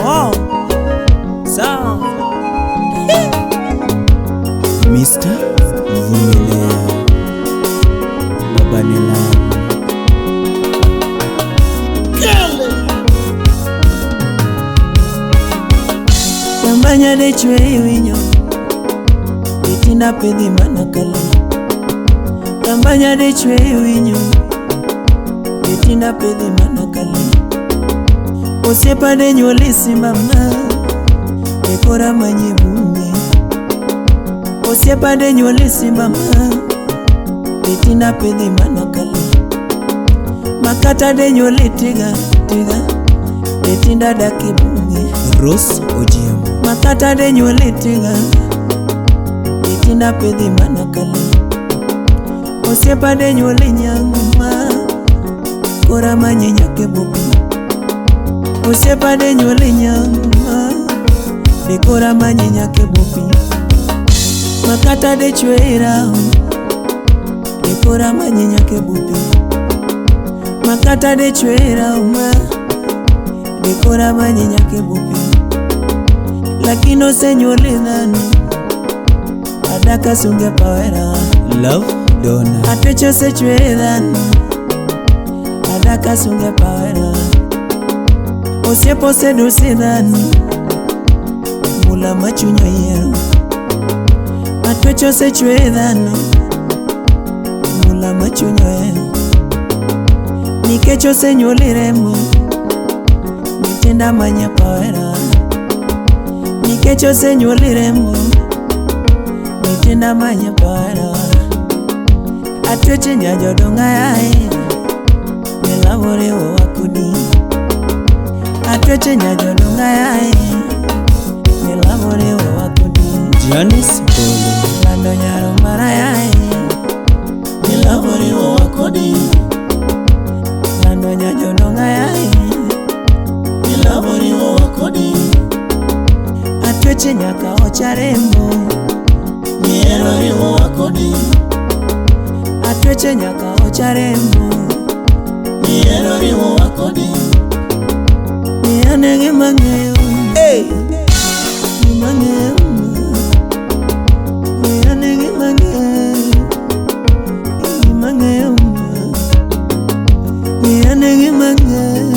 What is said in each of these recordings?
Oh, sawa. Mr. Vumilia Babanila Tambanya de chwe winyo Itinda pedhi manakala Tambanya de chwe winyo Itinda pedhi manakala Osiepa de nyolisi mama Ekora manye bunge Osiepa de nyolisi mama Itinda pedhi manakala Makata de nyoli tiga Itinda daki bunge Rose Ojiam Makata de nyoli tiga Itinda pedhi manakala Osiepa de nyoli nyanguma Kora manye nyake bubi Osiepa de nyoli nyanguma Dekora manye nyake bubi Makata de chwera Dekora manye nyake bubi Makata de chwera Dekora manye nyake bubi Lakino se nyoli nani Adaka sunge pawera Love Donna Atecho se chwera Adaka sunge pawera Osiepo se dosi nani Mula machunyo yero Atecho se chwera Mula machunyo yero Nikecho se nyoli remo Nitenda manya pawera Nikecho se nyoli remo Nitenda manya pawera Atweche nyajo donga yae Nilavore o wakudi Atweche nyajo donga yae Nilavore o wakudi Giannis Bolo Lando nyaro mara yae Nilavore o wakudi Lando nyajo donga yae Nilavore o wakudi Atweche nyaka ocharembo Nierore o wakudi Atweche nyaka ocharembo Nierore o wakudi Niane gimangeo Gimangeo Niane gimangeo Gimangeo Niane gimangeo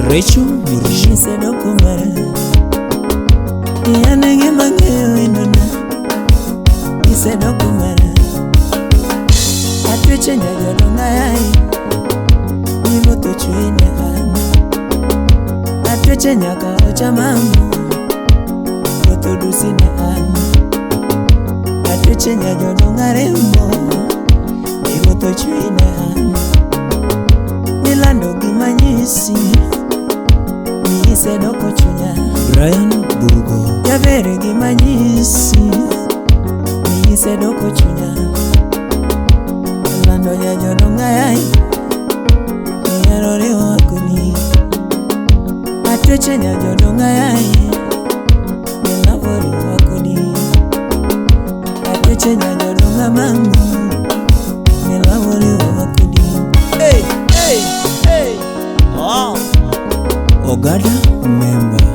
Recho Murishi Nisedo kumara Niane gimangeo inona Nisedo kumara Atweche nyajo donga yai Nivoto chwene ana Atweche nyaka ocha mamu Voto dusine ana Atweche nyajo donga rembo Nivoto chwene ana Nilando gimanyisi Nisedo kochunya Brian Bugo Yavere gimanyisi Nisedo kochunya Lando nyajo donga yai Nierore wakuni Atweche nyajo donga yai Nilavore wakuni Atweche nyajo donga mangu Nilavore wakuni Hey, hey, hey Oh Ogada member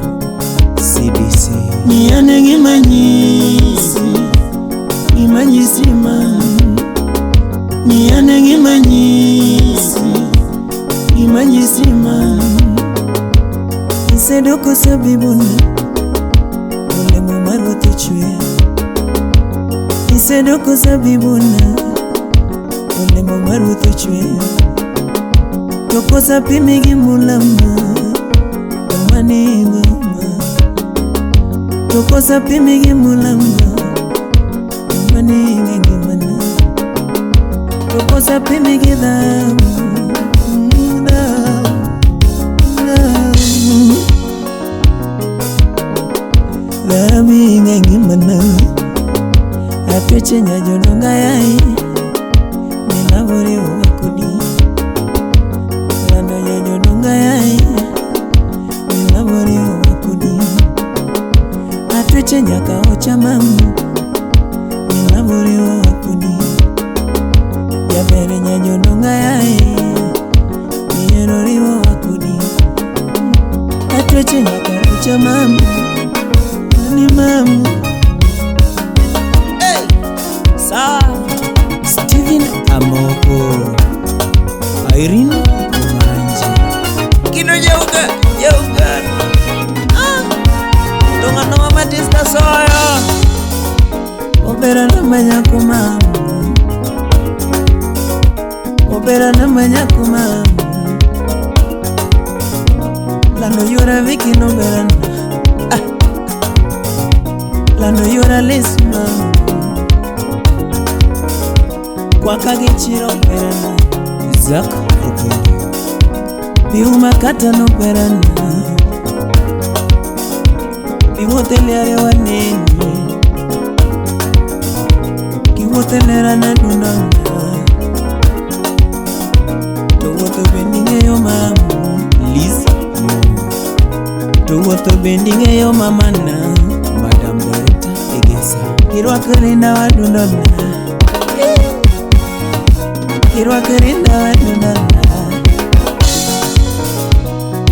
CDC Niane gimanyisi Gimanyisi man Niane gimanyisi Gimanyisi man Nisedo kusabibuna Ulemu maruti chwe Nisedo kusabibuna Ulemu maruti chwe Tokosa pimigi mulama Umani ngoma Tokosa pimigi mulama Umani ngengimana Tokosa pimigi dhamu Dhamu ngengimana Atweche nyajo donga yai Nilavore wakudi Lando nyajo donga yai Nilavore wakudi Atweche nyaka ocha mamu Obera na manyako mama, obera na manyako mama. Lano yura viki no berana, lano yura lesi mama. Kwa kagichiro berana, Zak Rupuni Biuma kata no berana, Biwoteleare waneni, Kiwotelera na dunana, Towoto bendinge yo mama, Liz Towoto bendinge yo mama na, Madam Dorota Egesa, Kirwa kurinda wa dunana, Kirwa kurinda wa dunana,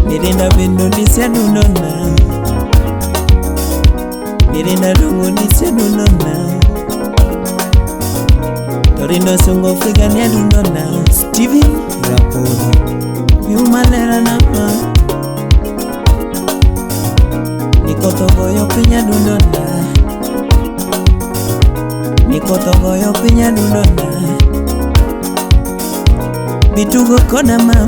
Nirinda bendo nisya dunana, Nirinda dungu nisya dunana, Torindo sungo figa nya dunana. Steven Rapolo Biumalera nama, Nikoto goyo pinya dunana, Nikoto goyo pinya dunana, Bitugo kona mama,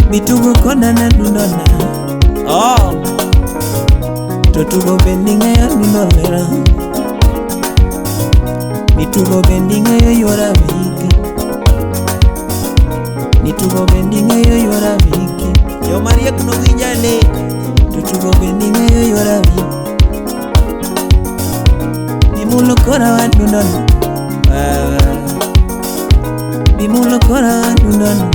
Bitugo kona na dunana. Oh, Totugo bendinga ya dunolera, Nitugo bendinga yo yora viki, Nitugo bendinga yo yora viki. Yo Maria kuno winjale, Tutugo bendinga yo yora viki. Bimulo kora wa dunana, Bimulo kora wa dunana.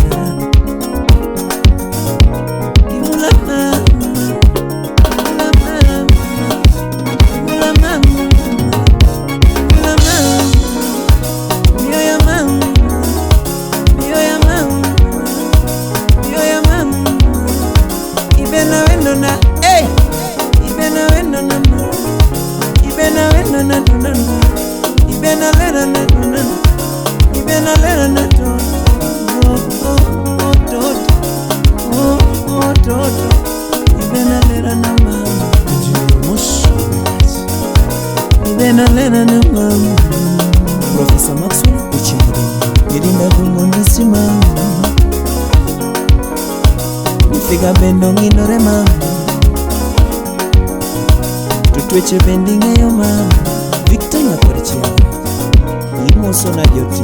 Professor Maxwell Uchimuri Nirinda dumondisi mama, Nifiga bendo nginore mama, Tutweche bendinga yo mama. Victor Nyakorichiaga Imoso na joti